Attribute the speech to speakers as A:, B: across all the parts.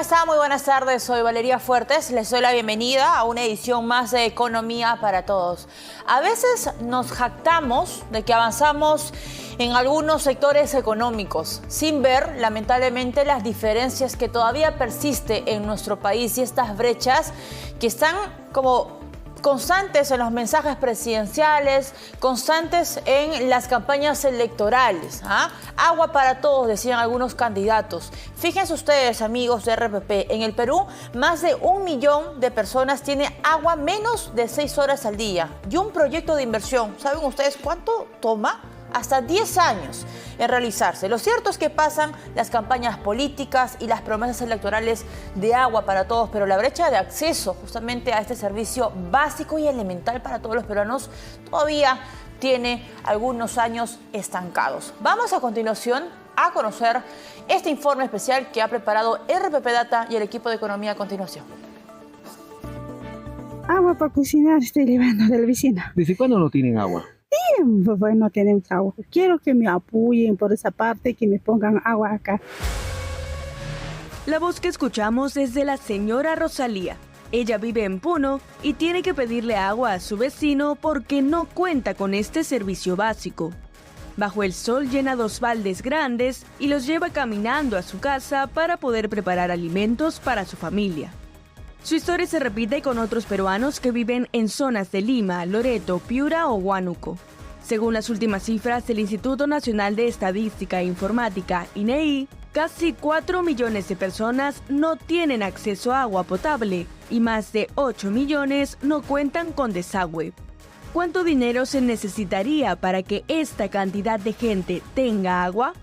A: está? Muy buenas tardes, soy Valeria Fuertes. Les doy la bienvenida a una edición más de Economía para Todos. A veces nos jactamos de que avanzamos en algunos sectores económicos, sin ver, lamentablemente, las diferencias que todavía persisten en nuestro país y estas brechas que están como constantes en los mensajes presidenciales, constantes en las campañas electorales. Agua para todos, decían algunos candidatos. Fíjense ustedes, amigos de RPP, en el Perú, más de 1 millón de personas tiene agua menos de 6 horas al día. Y un proyecto de inversión, ¿saben ustedes cuánto toma? Hasta 10 años en realizarse. Lo cierto es que pasan las campañas políticas y las promesas electorales de agua para todos, pero la brecha de acceso justamente a este servicio básico y elemental para todos los peruanos todavía tiene algunos años estancados. Vamos a continuación a conocer este informe especial que ha preparado RPP Data y el equipo de economía a continuación.
B: Agua para cocinar estoy llevando del vecino.
C: ¿Desde cuándo no tienen agua?
B: Tiempo, pues no tenemos agua. Quiero que me apoyen por esa parte, que me pongan agua acá.
D: La voz que escuchamos es de la señora Rosalía. Ella vive en Puno y tiene que pedirle agua a su vecino porque no cuenta con este servicio básico. Bajo el sol llena 2 baldes grandes y los lleva caminando a su casa para poder preparar alimentos para su familia. Su historia se repite con otros peruanos que viven en zonas de Lima, Loreto, Piura o Huánuco. Según las últimas cifras del Instituto Nacional de Estadística e Informática, INEI, casi 4 millones de personas no tienen acceso a agua potable y más de 8 millones no cuentan con desagüe. ¿Cuánto dinero se necesitaría para que esta cantidad de gente tenga agua?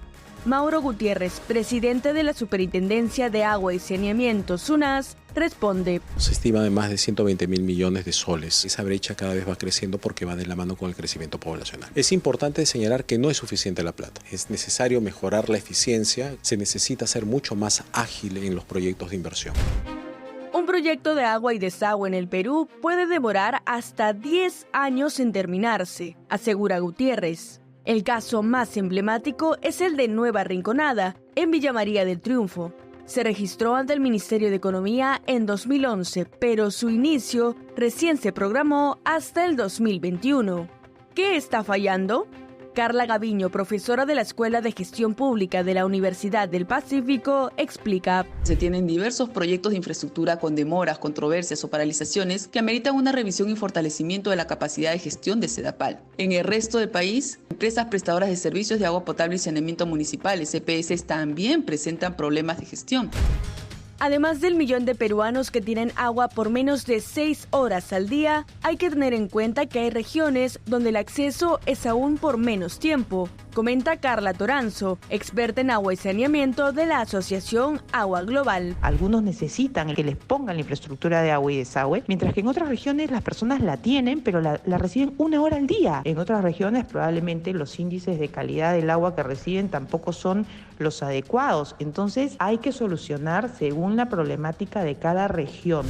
D: Mauro Gutiérrez, presidente de la Superintendencia de Agua y Saneamiento, SUNAS, responde.
E: Se estima de más de 120.000 millones de soles. Esa brecha cada vez va creciendo porque va de la mano con el crecimiento poblacional. Es importante señalar que no es suficiente la plata. Es necesario mejorar la eficiencia. Se necesita ser mucho más ágil en los proyectos de inversión.
D: Un proyecto de agua y desagüe en el Perú puede demorar hasta 10 años en terminarse, asegura Gutiérrez. El caso más emblemático es el de Nueva Rinconada, en Villa María del Triunfo. Se registró ante el Ministerio de Economía en 2011, pero su inicio recién se programó hasta el 2021. ¿Qué está fallando? Carla Gaviño, profesora de la Escuela de Gestión Pública de la Universidad del Pacífico, explica.
F: Se tienen diversos proyectos de infraestructura con demoras, controversias o paralizaciones que ameritan una revisión y fortalecimiento de la capacidad de gestión de SEDAPAL. En el resto del país, empresas prestadoras de servicios de agua potable y saneamiento municipales, EPS, también presentan problemas de gestión.
D: Además del millón de peruanos que tienen agua por menos de 6 horas al día, hay que tener en cuenta que hay regiones donde el acceso es aún por menos tiempo, comenta Carla Toranzo, experta en agua y saneamiento de la Asociación Agua Global.
G: Algunos necesitan que les pongan la infraestructura de agua y desagüe, mientras que en otras regiones las personas la tienen, pero la reciben 1 hora al día. En otras regiones probablemente los índices de calidad del agua que reciben tampoco son los adecuados. Entonces hay que solucionar según la problemática de cada región.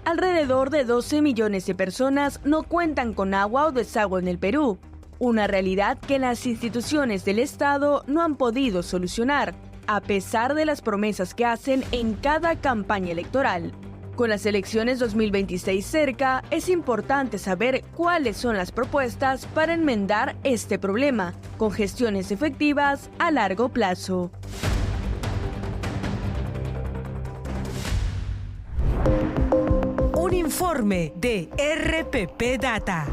D: Alrededor de 12 millones de personas no cuentan con agua o desagüe en el Perú, una realidad que las instituciones del Estado no han podido solucionar, a pesar de las promesas que hacen en cada campaña electoral. Con las elecciones 2026 cerca, es importante saber cuáles son las propuestas para enmendar este problema, con gestiones efectivas a largo plazo.
H: Un informe de RPP Data.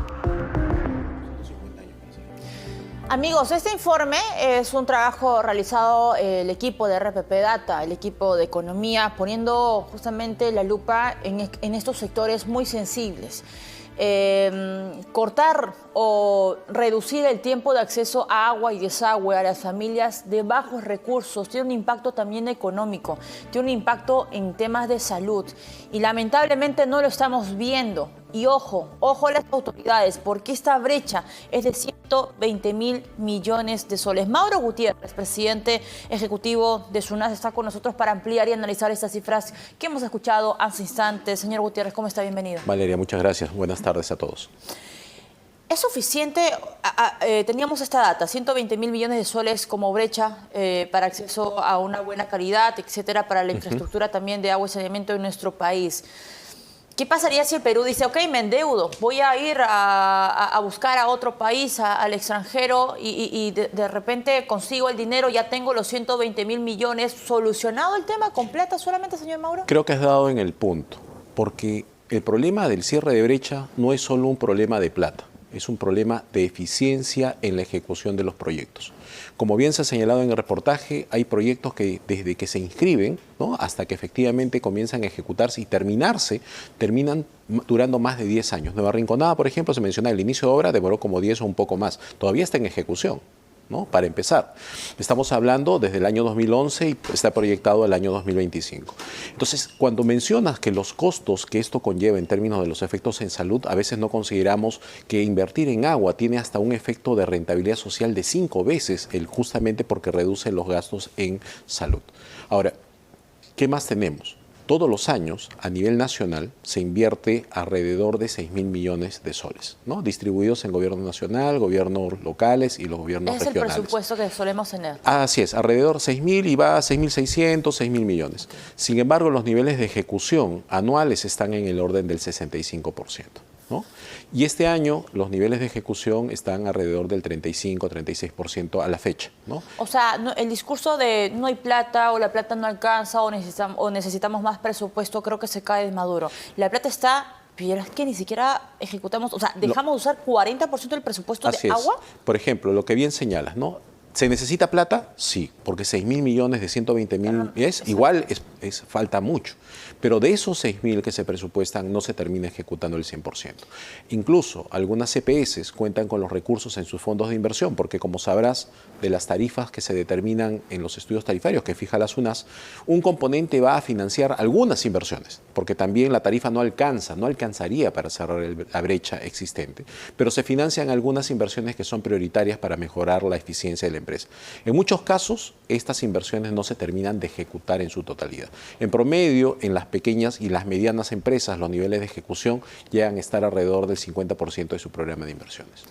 A: Amigos, este informe es un trabajo realizado el equipo de RPP Data, el equipo de economía, poniendo justamente la lupa en estos sectores muy sensibles. Cortar o reducir el tiempo de acceso a agua y desagüe a las familias de bajos recursos tiene un impacto también económico, tiene un impacto en temas de salud y lamentablemente no lo estamos viendo. Y ojo a las autoridades, porque esta brecha es de 120.000 millones de soles. Mauro Gutiérrez, presidente ejecutivo de SUNAS, está con nosotros para ampliar y analizar estas cifras que hemos escuchado hace instantes. Señor Gutiérrez, ¿cómo está? Bienvenido.
E: Valeria, muchas gracias. Buenas tardes a todos.
A: ¿Es suficiente? Teníamos esta data, 120.000 millones de soles como brecha para acceso a una buena calidad, etcétera, para la infraestructura también de agua y saneamiento en nuestro país. ¿Qué pasaría si el Perú dice, ok, me endeudo, voy a ir a buscar a otro país, al extranjero, y de repente consigo el dinero, ya tengo los 120.000 millones, ¿solucionado el tema completo solamente, señor Mauro?
E: Creo que has dado en el punto, porque el problema del cierre de brecha no es solo un problema de plata, es un problema de eficiencia en la ejecución de los proyectos. Como bien se ha señalado en el reportaje, hay proyectos que desde que se inscriben, ¿no?, hasta que efectivamente comienzan a ejecutarse y terminan durando más de 10 años. Nueva Rinconada, por ejemplo, se menciona el inicio de obra, demoró como 10 o un poco más. Todavía está en ejecución, ¿no?, para empezar. Estamos hablando desde el año 2011 y está proyectado el año 2025. Entonces, cuando mencionas que los costos que esto conlleva en términos de los efectos en salud, a veces no consideramos que invertir en agua tiene hasta un efecto de rentabilidad social de 5 veces, justamente porque reduce los gastos en salud. Ahora, ¿qué más tenemos? Todos los años, a nivel nacional, se invierte alrededor de 6.000 millones de soles, ¿no?, distribuidos en gobierno nacional, gobiernos locales y los gobiernos regionales.
A: Es el presupuesto que solemos tener.
E: Así es, alrededor de 6.000 y va a 6.600, 6.000 millones. Sin embargo, los niveles de ejecución anuales están en el orden del 65%. ¿No? Y este año los niveles de ejecución están alrededor del 35-36% a la fecha, ¿no?
A: O sea, el discurso de no hay plata o la plata no alcanza o necesitamos más presupuesto, creo que se cae de maduro. La plata está, pero es que ni siquiera ejecutamos, o sea, dejamos de usar 40% del presupuesto de agua.
E: Por ejemplo, lo que bien señalas, ¿no? ¿Se necesita plata? Sí, porque 6.000 millones de 120.000 igual falta mucho. Pero de esos 6.000 que se presupuestan no se termina ejecutando el 100%. Incluso algunas CPS cuentan con los recursos en sus fondos de inversión, porque como sabrás, de las tarifas que se determinan en los estudios tarifarios que fija la SUNAS, un componente va a financiar algunas inversiones, porque también la tarifa no alcanzaría para cerrar la brecha existente, pero se financian algunas inversiones que son prioritarias para mejorar la eficiencia de la empresa. En muchos casos, estas inversiones no se terminan de ejecutar en su totalidad. En promedio, en las pequeñas y las medianas empresas, los niveles de ejecución llegan a estar alrededor del 50% de su programa de inversiones.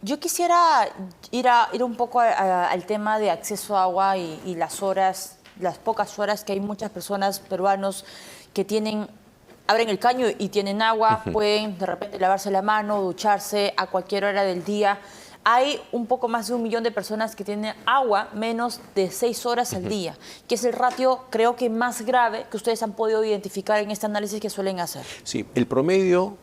A: Yo quisiera ir un poco al tema de acceso a agua y las pocas horas que hay muchas personas peruanos que abren el caño y tienen agua, pueden de repente lavarse la mano, ducharse a cualquier hora del día. Hay un poco más de 1 millón de personas que tienen agua menos de 6 horas al día, que es el ratio, creo que más grave que ustedes han podido identificar en este análisis que suelen hacer.
E: Sí, el promedio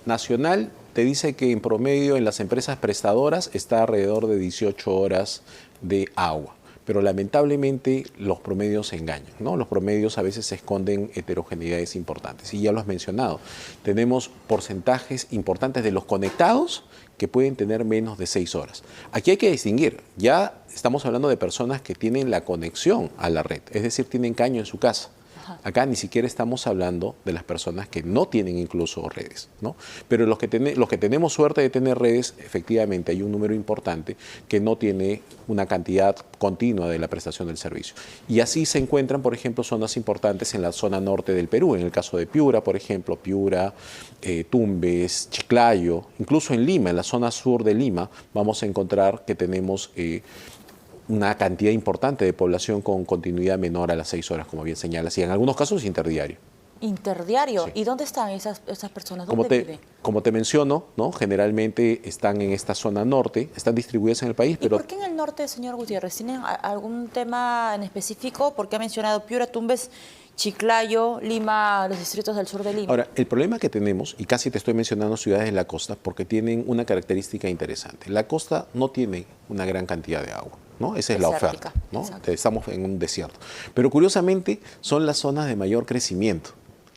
E: nacional te dice que en promedio en las empresas prestadoras está alrededor de 18 horas de agua. Pero lamentablemente los promedios se engañan, ¿no? Los promedios a veces se esconden heterogeneidades importantes. Y ya lo has mencionado, tenemos porcentajes importantes de los conectados que pueden tener menos de 6 horas. Aquí hay que distinguir, ya estamos hablando de personas que tienen la conexión a la red, es decir, tienen caño en su casa. Acá ni siquiera estamos hablando de las personas que no tienen incluso redes, ¿no? Pero los que tenemos suerte de tener redes, efectivamente hay un número importante que no tiene una cantidad continua de la prestación del servicio. Y así se encuentran, por ejemplo, zonas importantes en la zona norte del Perú, en el caso de Piura, por ejemplo, Piura, Tumbes, Chiclayo, incluso en Lima, en la zona sur de Lima, vamos a encontrar que tenemos una cantidad importante de población con continuidad menor a las 6 horas, como bien señalas, y en algunos casos interdiario.
A: ¿Interdiario?
E: Sí.
A: ¿Y dónde están esas personas?
E: Como te menciono, ¿no? Generalmente están en esta zona norte, están distribuidas en el país.
A: ¿Y por qué en el norte, señor Gutiérrez? ¿Tienen algún tema en específico? Porque ha mencionado Piura, Tumbes, Chiclayo, Lima, los distritos del sur de Lima.
E: Ahora, el problema que tenemos, y casi te estoy mencionando ciudades de la costa, porque tienen una característica interesante. La costa no tiene una gran cantidad de agua, ¿no? Esa es la oferta, ¿no? Estamos en un desierto. Pero curiosamente son las zonas de mayor crecimiento.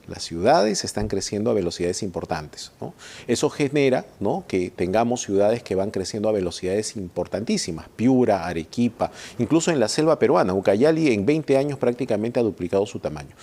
E: Las ciudades están creciendo a velocidades importantes, ¿no? Eso genera, ¿no?, que tengamos ciudades que van creciendo a velocidades importantísimas. Piura, Arequipa, incluso en la selva peruana. Ucayali en 20 años prácticamente ha duplicado su tamaño.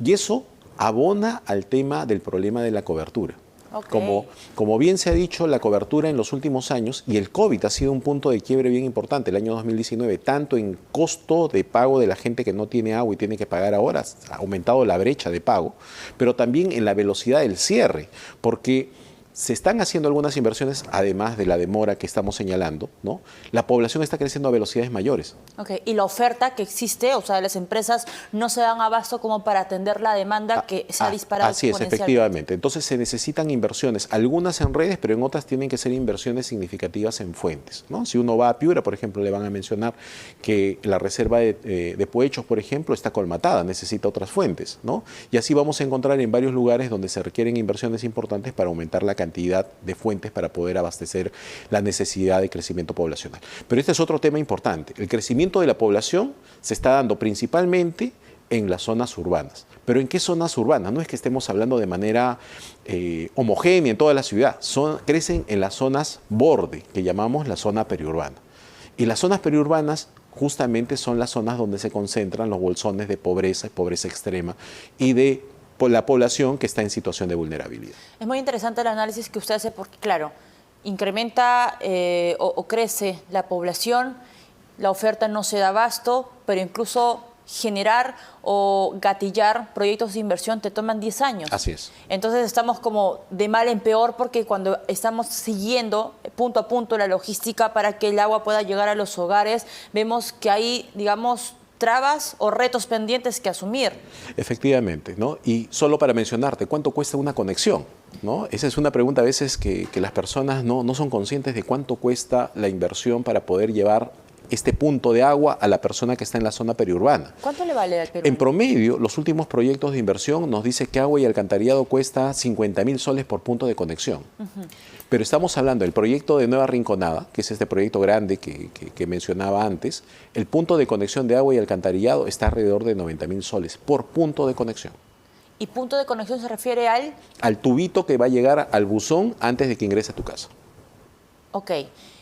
E: Y eso abona al tema del problema de la cobertura.
A: Okay.
E: Como bien se ha dicho, la cobertura en los últimos años, y el COVID ha sido un punto de quiebre bien importante, el año 2019, tanto en costo de pago de la gente que no tiene agua y tiene que pagar ahora, ha aumentado la brecha de pago, pero también en la velocidad del cierre, porque se están haciendo algunas inversiones, además de la demora que estamos señalando, ¿no? La población está creciendo a velocidades mayores.
A: Ok, y la oferta que existe, o sea, las empresas no se dan abasto como para atender la demanda que se ha disparado
E: Así es,
A: exponencialmente.
E: efectivamente. Entonces se necesitan inversiones, algunas en redes, pero en otras tienen que ser inversiones significativas en fuentes, ¿no? Si uno va a Piura, por ejemplo, le van a mencionar que la reserva de Poechos, por ejemplo, está colmatada, necesita otras fuentes, ¿no? Y así vamos a encontrar en varios lugares donde se requieren inversiones importantes para aumentar la cantidad de fuentes para poder abastecer la necesidad de crecimiento poblacional. Pero este es otro tema importante. El crecimiento de la población se está dando principalmente en las zonas urbanas. ¿Pero en qué zonas urbanas? No es que estemos hablando de manera homogénea en toda la ciudad. Crecen en las zonas borde, que llamamos la zona periurbana. Y las zonas periurbanas justamente son las zonas donde se concentran los bolsones de pobreza y pobreza extrema y de la población que está en situación de vulnerabilidad.
A: Es muy interesante el análisis que usted hace porque, claro, incrementa o crece la población, la oferta no se da abasto, pero incluso generar o gatillar proyectos de inversión te toman 10 años.
E: Así es.
A: Entonces estamos como de mal en peor porque cuando estamos siguiendo punto a punto la logística para que el agua pueda llegar a los hogares, vemos que hay, digamos, trabas o retos pendientes que asumir.
E: Efectivamente, ¿no? Y solo para mencionarte, ¿cuánto cuesta una conexión? ¿No? Esa es una pregunta a veces que las personas no son conscientes de cuánto cuesta la inversión para poder llevar este punto de agua a la persona que está en la zona periurbana.
A: ¿Cuánto le vale al Perú?
E: En promedio, los últimos proyectos de inversión nos dice que agua y alcantarillado cuesta 50.000 soles por punto de conexión. Pero estamos hablando del proyecto de Nueva Rinconada, que es este proyecto grande que mencionaba antes. El punto de conexión de agua y alcantarillado está alrededor de 90.000 soles por punto de conexión.
A: ¿Y punto de conexión se refiere al?
E: Al tubito que va a llegar al buzón antes de que ingrese a tu casa.
A: Ok.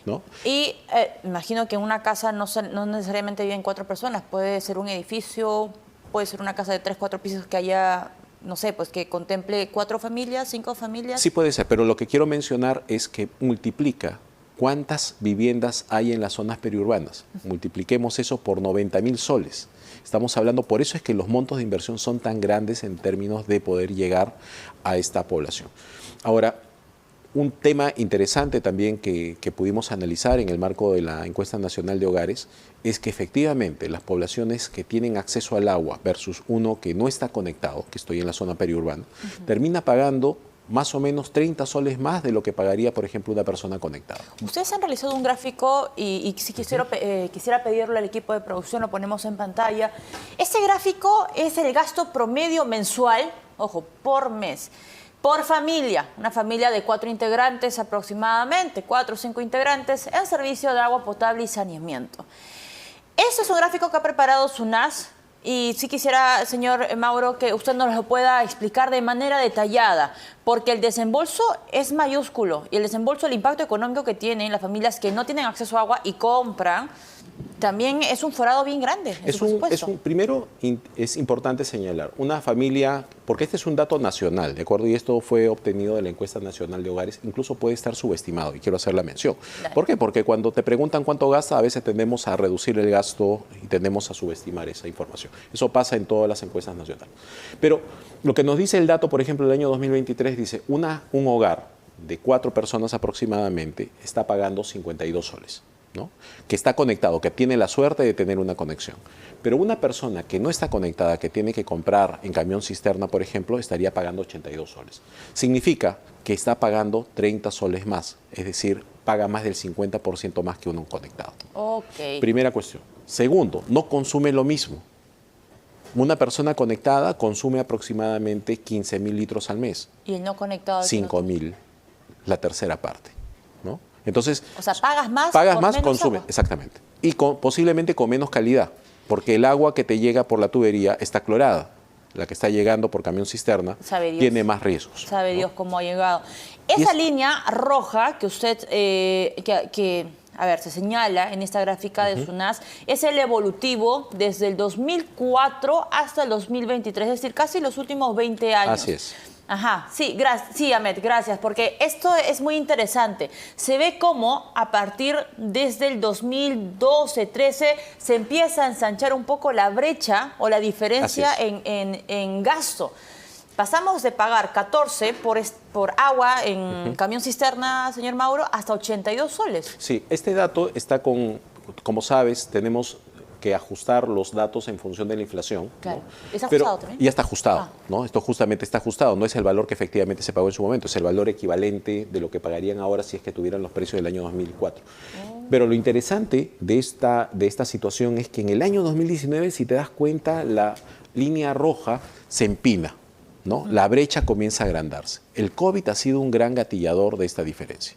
E: ¿No?
A: Y imagino que en una casa no necesariamente viven 4 personas, puede ser un edificio, puede ser una casa de 3, 4 pisos que haya, no sé, pues que contemple 4 familias, 5 familias.
E: Sí puede ser, pero lo que quiero mencionar es que multiplica cuántas viviendas hay en las zonas periurbanas. Multipliquemos eso por 90.000 soles. Estamos hablando, por eso es que los montos de inversión son tan grandes en términos de poder llegar a esta población. Ahora, un tema interesante también que pudimos analizar en el marco de la encuesta nacional de hogares es que efectivamente las poblaciones que tienen acceso al agua versus uno que no está conectado, que estoy en la zona periurbana, termina pagando más o menos 30 soles más de lo que pagaría, por ejemplo, una persona conectada.
A: Ustedes han realizado un gráfico y si quisiera pedirlo al equipo de producción, lo ponemos en pantalla. Este gráfico es el gasto promedio mensual, ojo, por mes. Por familia, una familia de 4 integrantes aproximadamente, 4 o 5 integrantes, en servicio de agua potable y saneamiento. Este es un gráfico que ha preparado SUNAS y sí quisiera, señor Mauro, que usted nos lo pueda explicar de manera detallada, porque el desembolso es mayúsculo y el desembolso, el impacto económico que tienen las familias que no tienen acceso a agua y compran, también es un forado bien grande.
E: Primero, es importante señalar, una familia, porque este es un dato nacional, ¿de acuerdo? Y esto fue obtenido de la encuesta nacional de hogares, incluso puede estar subestimado, y quiero hacer la mención.
A: Dale.
E: ¿Por qué? Porque cuando te preguntan cuánto gasta, a veces tendemos a reducir el gasto y tendemos a subestimar esa información. Eso pasa en todas las encuestas nacionales. Pero lo que nos dice el dato, por ejemplo, del año 2023, dice, un hogar de 4 personas aproximadamente está pagando 52 soles. ¿No? Que está conectado, que tiene la suerte de tener una conexión. Pero una persona que no está conectada, que tiene que comprar en camión cisterna, por ejemplo, estaría pagando 82 soles. Significa que está pagando 30 soles más, es decir, paga más del 50% más que uno conectado.
A: Okay.
E: Primera cuestión. Segundo, no consume lo mismo. Una persona conectada consume aproximadamente 15.000 litros al mes.
A: ¿Y el no conectado?
E: 5.000, la tercera parte, ¿no? Entonces,
A: o sea, pagas más,
E: consume,
A: agua.
E: Exactamente. Y posiblemente con menos calidad, porque el agua que te llega por la tubería está clorada. La que está llegando por camión cisterna tiene más riesgos.
A: Sabe
E: ¿no?
A: Dios cómo ha llegado. Esa línea roja que usted, a ver, se señala en esta gráfica de SUNAS, es el evolutivo desde el 2004 hasta el 2023, es decir, casi los últimos 20 años.
E: Así es.
A: Ajá, sí, Ahmed, gracias, porque esto es muy interesante. Se ve cómo a partir desde el 2012-13 se empieza a ensanchar un poco la brecha o la diferencia en gasto. Pasamos de pagar 14 por agua en camión cisterna, señor Mauro, hasta 82 soles.
E: Sí, este dato está como sabes, tenemos que ajustar los datos en función de la inflación.
A: Claro.
E: ¿no?
A: ¿Es ajustado también?
E: Ya está ajustado, ¿no? Esto justamente está ajustado, no es el valor que efectivamente se pagó en su momento, es el valor equivalente de lo que pagarían ahora si es que tuvieran los precios del año 2004. Pero lo interesante de esta situación es que en el año 2019, si te das cuenta, la línea roja se empina, ¿no? La brecha comienza a agrandarse. El COVID ha sido un gran gatillador de esta diferencia,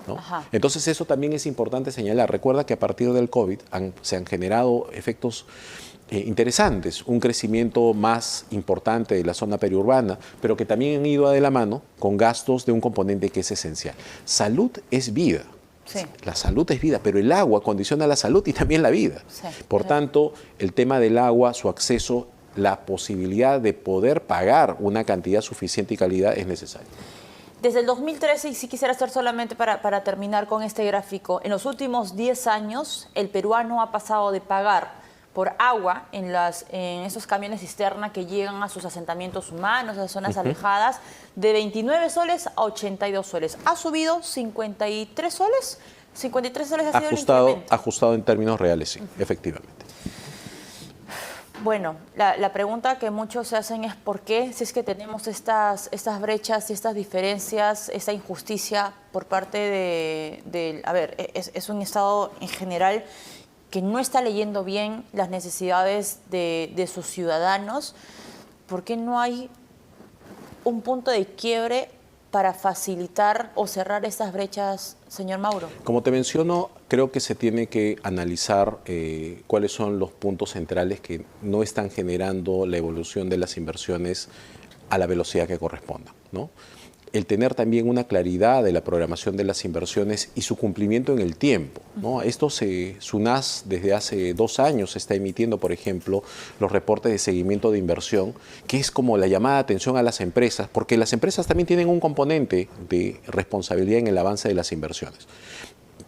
E: ¿no? Entonces eso también es importante señalar. Recuerda que a partir del COVID se han generado efectos interesantes, un crecimiento más importante de la zona periurbana, pero que también han ido de la mano con gastos de un componente que es esencial. Salud es vida. Sí. La salud es vida, pero el agua condiciona la salud y también la vida. Sí, por tanto, el tema del agua, su acceso, la posibilidad de poder pagar una cantidad suficiente y calidad es necesaria.
A: Desde el 2013, y sí quisiera hacer solamente para terminar con este gráfico, en los últimos 10 años el peruano ha pasado de pagar por agua en esos camiones cisterna que llegan a sus asentamientos humanos, a zonas alejadas, de 29 soles a 82 soles. ¿Ha subido 53 soles? 53 soles ha sido el incremento.
E: Ajustado en términos reales, sí, efectivamente.
A: Bueno, la pregunta que muchos se hacen es por qué, si es que tenemos estas brechas y estas diferencias, esta injusticia por parte es un Estado en general que no está leyendo bien las necesidades de sus ciudadanos. ¿Por qué no hay un punto de quiebre para facilitar o cerrar estas brechas, señor Mauro?
E: Como te menciono, creo que se tiene que analizar cuáles son los puntos centrales que no están generando la evolución de las inversiones a la velocidad que corresponda, ¿no? El tener también una claridad de la programación de las inversiones y su cumplimiento en el tiempo, ¿no? Esto SUNAS desde hace 2 años está emitiendo, por ejemplo, los reportes de seguimiento de inversión, que es como la llamada de atención a las empresas, porque las empresas también tienen un componente de responsabilidad en el avance de las inversiones,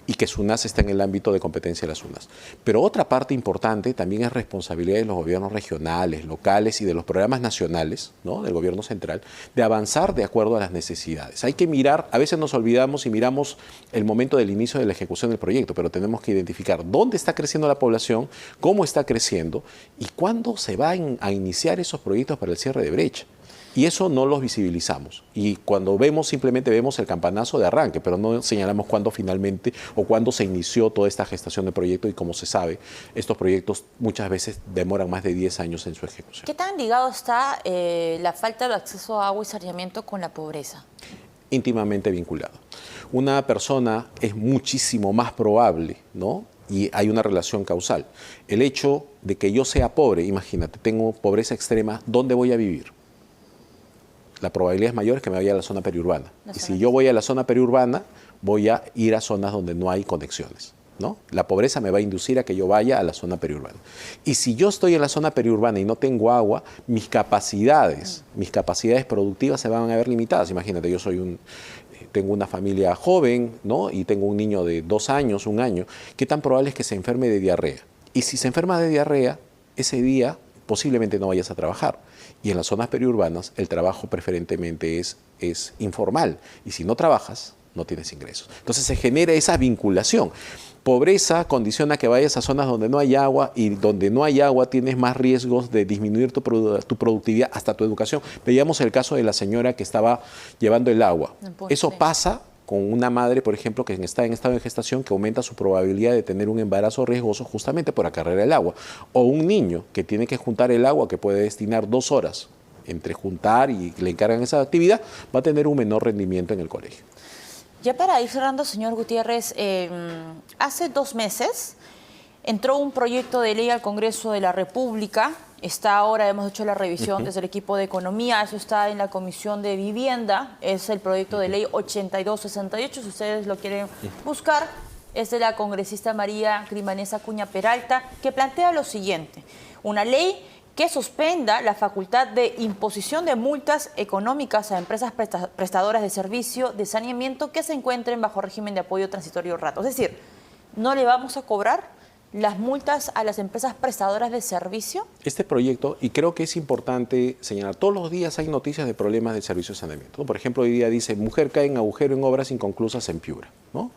E: y que SUNAS está en el ámbito de competencia de la SUNAS. Pero otra parte importante también es responsabilidad de los gobiernos regionales, locales y de los programas nacionales, ¿no? Del gobierno central, de avanzar de acuerdo a las necesidades. Hay que mirar, a veces nos olvidamos y miramos el momento del inicio de la ejecución del proyecto, pero tenemos que identificar dónde está creciendo la población, cómo está creciendo y cuándo se van a iniciar esos proyectos para el cierre de brecha. Y eso no los visibilizamos. Y cuando simplemente vemos el campanazo de arranque, pero no señalamos cuándo finalmente o cuándo se inició toda esta gestación de proyecto. Y como se sabe, estos proyectos muchas veces demoran más de 10 años en su ejecución.
A: ¿Qué tan ligado está la falta de acceso a agua y saneamiento con la pobreza?
E: Íntimamente vinculado. Una persona es muchísimo más probable, ¿no? Y hay una relación causal. El hecho de que yo sea pobre, imagínate, tengo pobreza extrema, ¿dónde voy a vivir? La probabilidad es mayor que me vaya a la zona periurbana. Y si yo voy a la zona periurbana, voy a ir a zonas donde no hay conexiones, ¿no? La pobreza me va a inducir a que yo vaya a la zona periurbana. Y si yo estoy en la zona periurbana y no tengo agua, mis capacidades productivas se van a ver limitadas. Imagínate, tengo una familia joven, ¿no? Y tengo un niño de 2 años, 1 año. ¿Qué tan probable es que se enferme de diarrea? Y si se enferma de diarrea, ese día posiblemente no vayas a trabajar. Y en las zonas periurbanas el trabajo preferentemente es informal. Y si no trabajas, no tienes ingresos. Entonces se genera esa vinculación. Pobreza condiciona que vayas a zonas donde no hay agua, y donde no hay agua tienes más riesgos de disminuir tu productividad, hasta tu educación. Veíamos el caso de la señora que estaba llevando el agua. Eso pasa con una madre, por ejemplo, que está en estado de gestación, que aumenta su probabilidad de tener un embarazo riesgoso justamente por acarrear el agua. O un niño que tiene que juntar el agua, que puede destinar 2 horas entre juntar y le encargan esa actividad, va a tener un menor rendimiento en el colegio.
A: Ya para ir cerrando, señor Gutiérrez, hace 2 meses entró un proyecto de ley al Congreso de la República. Está ahora, hemos hecho la revisión desde el equipo de Economía, eso está en la Comisión de Vivienda, es el proyecto de ley 8268, si ustedes lo quieren buscar, es de la congresista María Grimanesa Acuña Peralta, que plantea lo siguiente: una ley que suspenda la facultad de imposición de multas económicas a empresas prestadoras de servicio de saneamiento que se encuentren bajo régimen de apoyo transitorio rato. Es decir, no le vamos a cobrar las multas a las empresas prestadoras de servicio?
E: Este proyecto, y creo que es importante señalar, todos los días hay noticias de problemas del servicio de saneamiento, ¿no? Por ejemplo, hoy día dice, mujer cae en agujero en obras inconclusas en Piura, ¿no?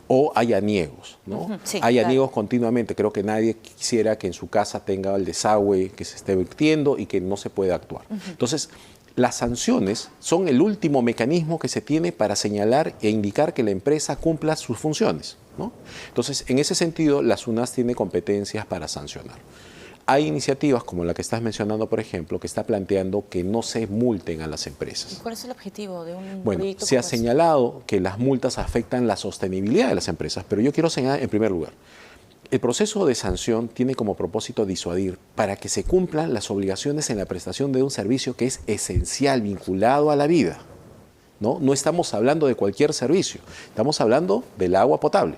E: O hay aniegos, ¿no?
A: Sí,
E: hay
A: claro.
E: aniegos continuamente. Creo que nadie quisiera que en su casa tenga el desagüe que se esté vertiendo y que no se pueda actuar. Entonces, las sanciones son el último mecanismo que se tiene para señalar e indicar que la empresa cumpla sus funciones, ¿no? Entonces, en ese sentido, la SUNAS tiene competencias para sancionar. Hay iniciativas como la que estás mencionando, por ejemplo, que está planteando que no se multen a las empresas.
A: ¿Cuál es el objetivo de un
E: Bueno,
A: proyecto
E: se ha
A: como este?
E: señalado que las multas afectan la sostenibilidad de las empresas, pero yo quiero señalar en primer lugar, el proceso de sanción tiene como propósito disuadir para que se cumplan las obligaciones en la prestación de un servicio que es esencial, vinculado a la vida. No estamos hablando de cualquier servicio, estamos hablando del agua potable.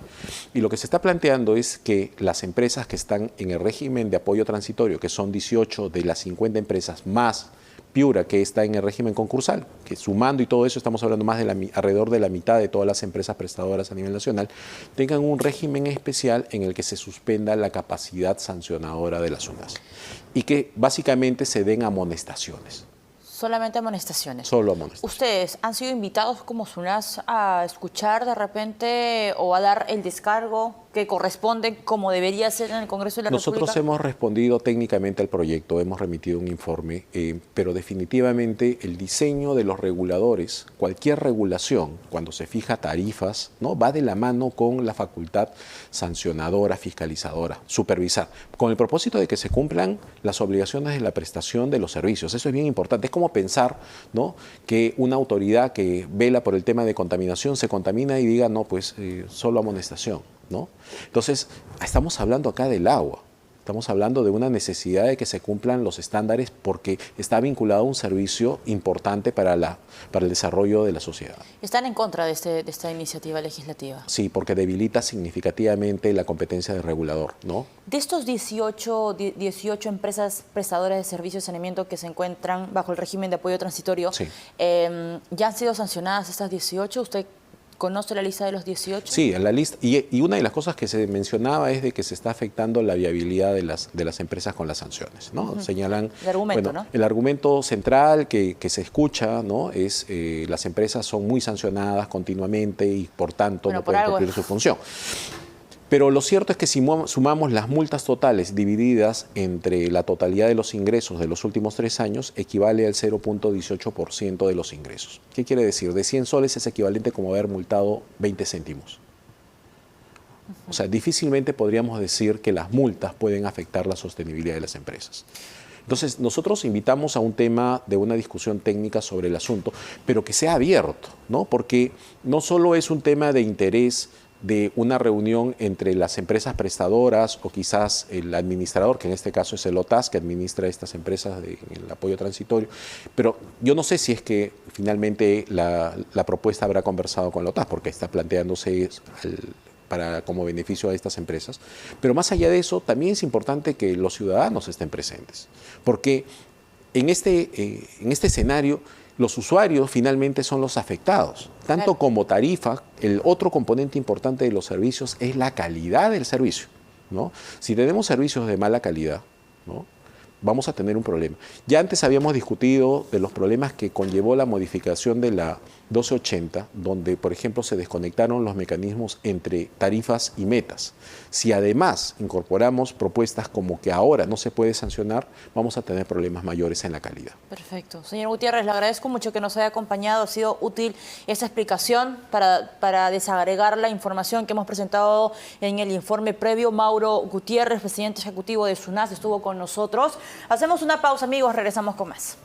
E: Y lo que se está planteando es que las empresas que están en el régimen de apoyo transitorio, que son 18 de las 50 empresas más Piura, que está en el régimen concursal, que sumando y todo eso estamos hablando más de alrededor de la mitad de todas las empresas prestadoras a nivel nacional, tengan un régimen especial en el que se suspenda la capacidad sancionadora de las SUNAS y que básicamente se den amonestaciones.
A: Solamente amonestaciones.
E: Solo amonestaciones.
A: ¿Ustedes han sido invitados como SUNAS a escuchar de repente o a dar el descargo que corresponde como debería ser en el Congreso de la
E: Nosotros
A: República?
E: hemos respondido técnicamente al proyecto, hemos remitido un informe, pero definitivamente el diseño de los reguladores, cualquier regulación, cuando se fija tarifas, ¿no? Va de la mano con la facultad sancionadora, fiscalizadora, supervisar, con el propósito de que se cumplan las obligaciones de la prestación de los servicios. Eso es bien importante. Es como pensar, ¿no?, que una autoridad que vela por el tema de contaminación se contamina y diga, no, pues solo amonestación, ¿no? Entonces, estamos hablando acá del agua, estamos hablando de una necesidad de que se cumplan los estándares porque está vinculado a un servicio importante para el desarrollo de la sociedad.
A: ¿Están en contra de esta iniciativa legislativa?
E: Sí, porque debilita significativamente la competencia del regulador, ¿no?
A: De estos 18 empresas prestadoras de servicios de saneamiento que se encuentran bajo el régimen de apoyo transitorio,
E: Sí.
A: ¿Ya han sido sancionadas estas 18? ¿Usted conoce la lista de los 18?
E: Sí, en la lista. Y una de las cosas que se mencionaba es de que se está afectando la viabilidad de las empresas con las sanciones, ¿no? Señalan,
A: El argumento,
E: bueno,
A: ¿no?
E: el argumento central que se escucha, ¿no?, es las empresas son muy sancionadas continuamente y por tanto
A: Bueno,
E: no
A: por
E: pueden
A: algo
E: cumplir
A: es.
E: su función. Pero lo cierto es que si sumamos las multas totales divididas entre la totalidad de los ingresos de los últimos 3 años, equivale al 0.18% de los ingresos. ¿Qué quiere decir? De 100 soles es equivalente como haber multado 20 céntimos. O sea, difícilmente podríamos decir que las multas pueden afectar la sostenibilidad de las empresas. Entonces, nosotros invitamos a un tema de una discusión técnica sobre el asunto, pero que sea abierto, ¿no? Porque no solo es un tema de interés de una reunión entre las empresas prestadoras o quizás el administrador, que en este caso es el OTAS, que administra estas empresas en el apoyo transitorio, pero yo no sé si es que finalmente la propuesta habrá conversado con el OTAS, porque está planteándose como beneficio a estas empresas. Pero más allá de eso, también es importante que los ciudadanos estén presentes, porque en este escenario los usuarios finalmente son los afectados, tanto
A: Claro.
E: como tarifa. El otro componente importante de los servicios es la calidad del servicio, ¿no? Si tenemos servicios de mala calidad, ¿no?, vamos a tener un problema. Ya antes habíamos discutido de los problemas que conllevó la modificación de la 1280, donde, por ejemplo, se desconectaron los mecanismos entre tarifas y metas. Si además incorporamos propuestas como que ahora no se puede sancionar, vamos a tener problemas mayores en la calidad.
A: Perfecto. Señor Gutiérrez, le agradezco mucho que nos haya acompañado. Ha sido útil esta explicación para desagregar la información que hemos presentado en el informe previo. Mauro Gutiérrez, presidente ejecutivo de SUNAS, estuvo con nosotros. Hacemos una pausa, amigos. Regresamos con más.